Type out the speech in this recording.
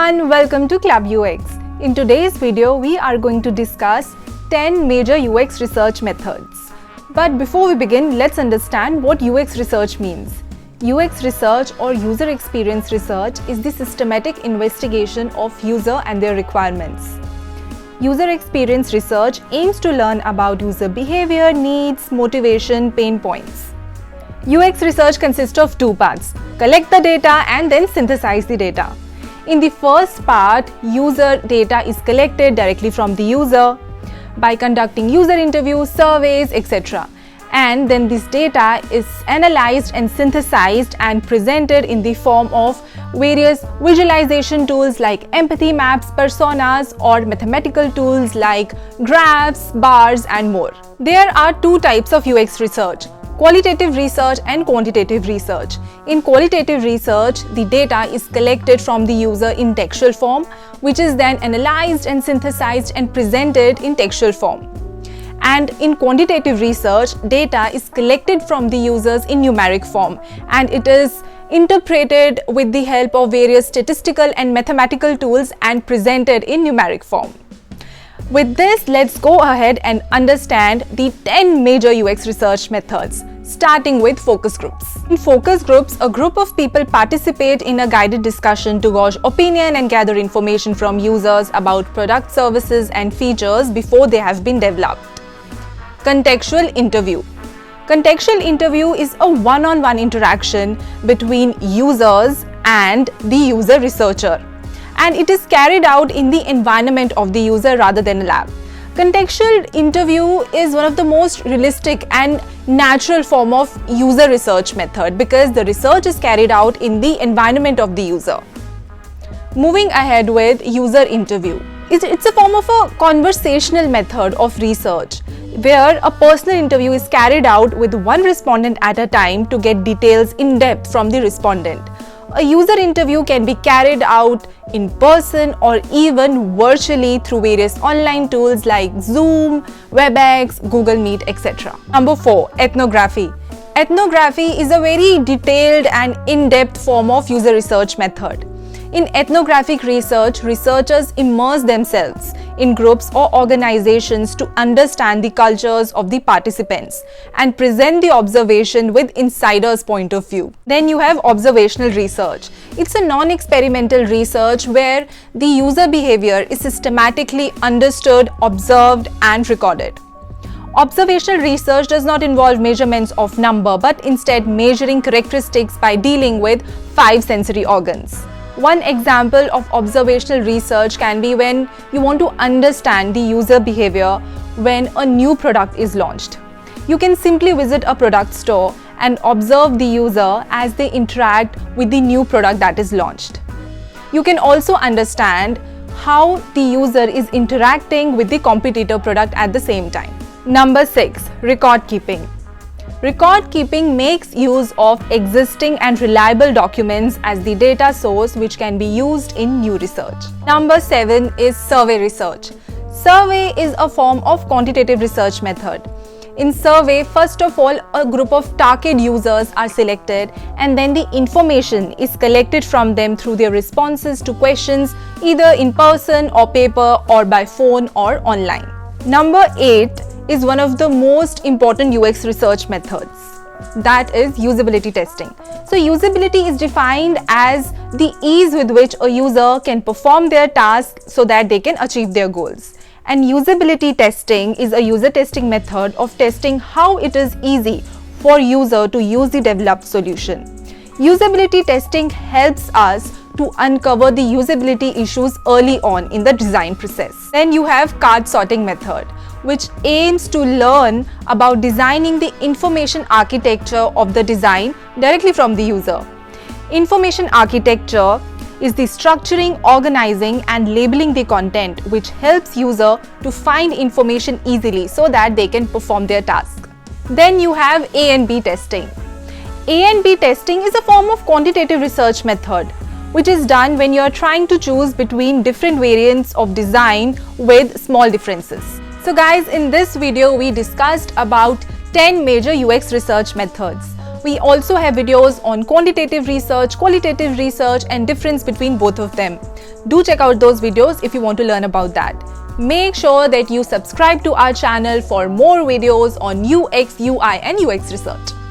everyone, welcome to Club UX. In today's video, we are going to discuss 10 major UX research methods. But before we begin, let's understand what UX research means. UX research or user experience research is the systematic investigation of user and their requirements. User experience research aims to learn about user behavior, needs, motivation, pain points. UX research consists of two parts: collect the data and then synthesize the data. In the first part, user data is collected directly from the user by conducting user interviews, surveys, etc. And then this data is analyzed and synthesized and presented in the form of various visualization tools like empathy maps, personas, or mathematical tools like graphs, bars, and more. There are two types of UX research: qualitative research and quantitative research. In qualitative research, the data is collected from the user in textual form, which is then analyzed and synthesized and presented in textual form. And in quantitative research, data is collected from the users in numeric form, and it is interpreted with the help of various statistical and mathematical tools and presented in numeric form. With this, let's go ahead and understand the 10 major UX research methods, starting with focus groups. In focus groups, a group of people participate in a guided discussion to gauge opinion and gather information from users about product, services, and features before they have been developed. Contextual interview. Contextual interview is a one-on-one interaction between users and the user researcher, and it is carried out in the environment of the user rather than a lab. Contextual interview is one of the most realistic and natural form of user research method because the research is carried out in the environment of the user. Moving ahead with user interview. It's a form of a conversational method of research where a personal interview is carried out with one respondent at a time to get details in depth from the respondent. A user interview can be carried out in person or even virtually through various online tools like Zoom, WebEx, Google Meet, etc. Number 4. Ethnography. Ethnography is a very detailed and in-depth form of user research method. In ethnographic research, researchers immerse themselves in groups or organizations to understand the cultures of the participants and present the observation with insider's point of view. Then you have observational research. It's a non-experimental research where the user behavior is systematically understood, observed, and recorded. Observational research does not involve measurements of number, but instead measuring characteristics by dealing with 5 sensory organs. One example of observational research can be when you want to understand the user behavior when a new product is launched. You can simply visit a product store and observe the user as they interact with the new product that is launched. You can also understand how the user is interacting with the competitor product at the same time. Number 6. Record keeping. Record keeping makes use of existing and reliable documents as the data source which can be used in new research. Number 7 is survey research. Survey is a form of quantitative research method. In survey, first of all, a group of target users are selected and then the information is collected from them through their responses to questions either in person or paper or by phone or online. Number 8 is one of the most important UX research methods, that is usability testing. So usability is defined as the ease with which a user can perform their task so that they can achieve their goals. And usability testing is a user testing method of testing how it is easy for user to use the developed solution. Usability testing helps us to uncover the usability issues early on in the design process. Then you have card sorting method, which aims to learn about designing the information architecture of the design directly from the user. Information architecture is the structuring, organizing, and labeling the content, which helps user to find information easily so that they can perform their task. Then you have A and B testing. A and B testing is a form of quantitative research method, which is done when you are trying to choose between different variants of design with small differences. So guys, in this video we discussed about 10 major UX research methods. We also have videos on quantitative research, qualitative research, and difference between both of them. Do check out those videos if you want to learn about that. Make sure that you subscribe to our channel for more videos on UX, UI, and UX research.